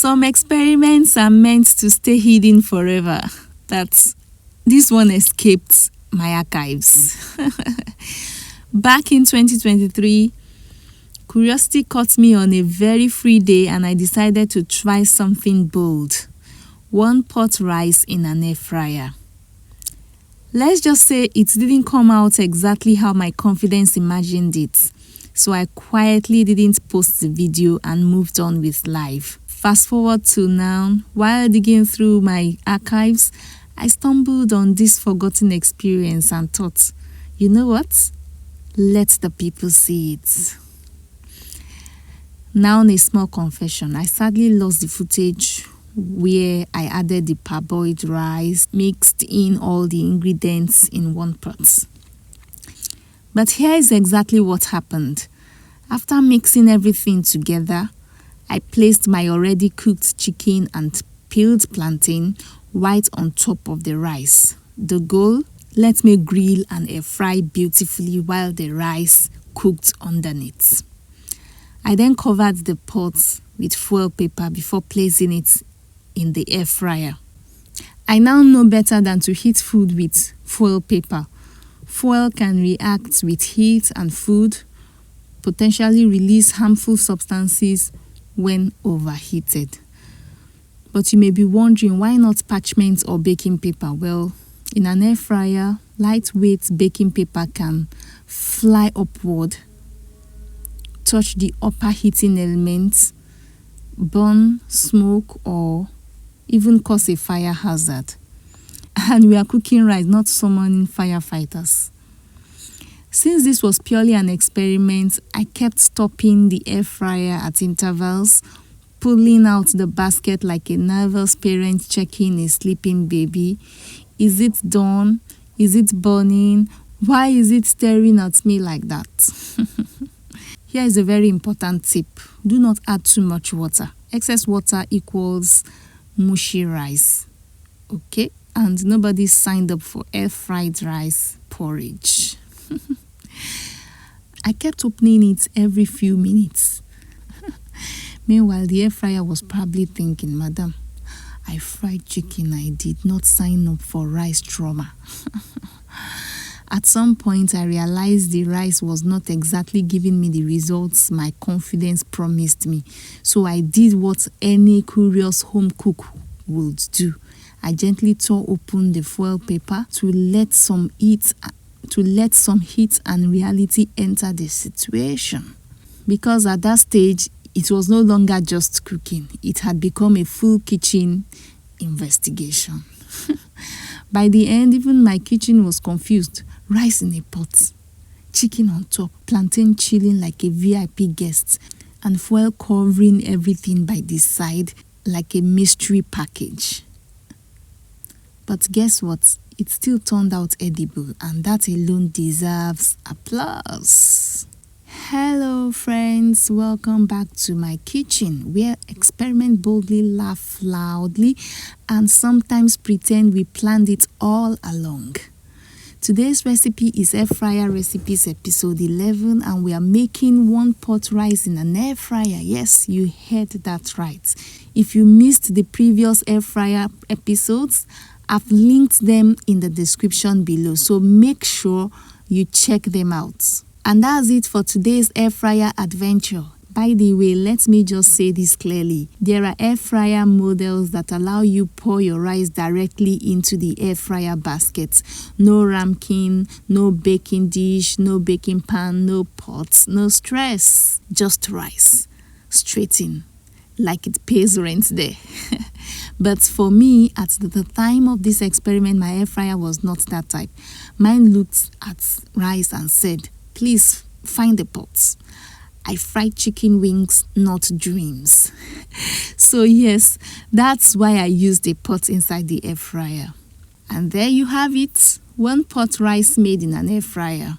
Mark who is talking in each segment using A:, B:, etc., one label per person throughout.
A: Some experiments are meant to stay hidden forever. This one escaped my archives. Back in 2023, curiosity caught me on a very free day and I decided to try something bold. 1 pot rice in an air fryer. Let's just say it didn't come out exactly how my confidence imagined it. So I quietly didn't post the video and moved on with life. Fast forward to now, while digging through my archives, I stumbled on this forgotten experience and thought, you know what? Let the people see it. Now a small confession. I sadly lost the footage where I added the parboiled rice, mixed in all the ingredients in 1 pot. But here is exactly what happened. After mixing everything together, I placed my already cooked chicken and peeled plantain right on top of the rice. The goal? Let me grill and air fry beautifully while the rice cooked underneath. I then covered the pot with foil paper before placing it in the air fryer. I now know better than to heat food with foil paper. Foil can react with heat and food, potentially release harmful substances when overheated. But you may be wondering, why not parchment or baking paper? Well, in an air fryer, lightweight baking paper can fly upward, touch the upper heating elements, burn, smoke, or even cause a fire hazard. And we are cooking rice, not summoning firefighters. Since this was purely an experiment, I kept stopping the air fryer at intervals, pulling out the basket like a nervous parent checking a sleeping baby. Is it done? Is it burning? Why is it staring at me like that? Here is a very important tip. Do not add too much water. Excess water equals mushy rice. Okay? And nobody signed up for air-fried rice porridge. I kept opening it every few minutes. Meanwhile, the air fryer was probably thinking, Madam, I fried chicken. I did not sign up for rice trauma. At some point, I realized the rice was not exactly giving me the results my confidence promised me. So I did what any curious home cook would do. I gently tore open the foil paper to let some heat and reality enter the situation. Because at that stage, it was no longer just cooking. It had become a full kitchen investigation. By the end, even my kitchen was confused. Rice in a pot, chicken on top, plantain chilling like a VIP guest, and foil covering everything by the side like a mystery package. But guess what? It still turned out edible, and that alone deserves applause. Hello friends, welcome back to my kitchen, where experiment boldly, laugh loudly, and sometimes pretend we planned it all along. Today's recipe is Air Fryer Recipes episode 11, and we are making 1 pot rice in an air fryer. Yes, you heard that right. If you missed the previous air fryer episodes, I've linked them in the description below, so make sure you check them out. And that's it for today's air fryer adventure. By the way, let me just say this clearly. There are air fryer models that allow you pour your rice directly into the air fryer basket. No ramekin, no baking dish, no baking pan, no pots, no stress. Just rice. Straight in. Like it pays rent there. But for me, at the time of this experiment, my air fryer was not that type. Mine looked at rice and said, please find the pots. I fried chicken wings, not dreams. So yes, that's why I used a pot inside the air fryer. And there you have it, 1 pot rice made in an air fryer.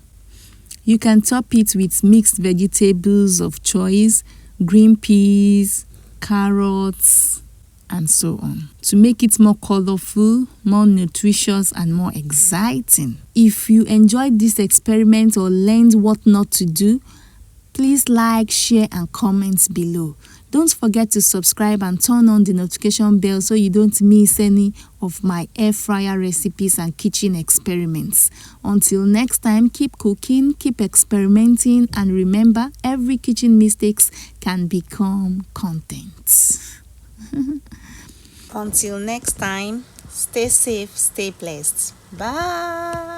A: You can top it with mixed vegetables of choice, green peas, carrots, and so on, to make it more colorful, more nutritious, and more exciting. If you enjoyed this experiment or learned what not to do, please like, share, and comment below. Don't forget to subscribe and turn on the notification bell so you don't miss any of my air fryer recipes and kitchen experiments. Until next time, keep cooking, keep experimenting, and remember, every kitchen mistakes can become content. Until next time, stay safe, stay blessed. Bye.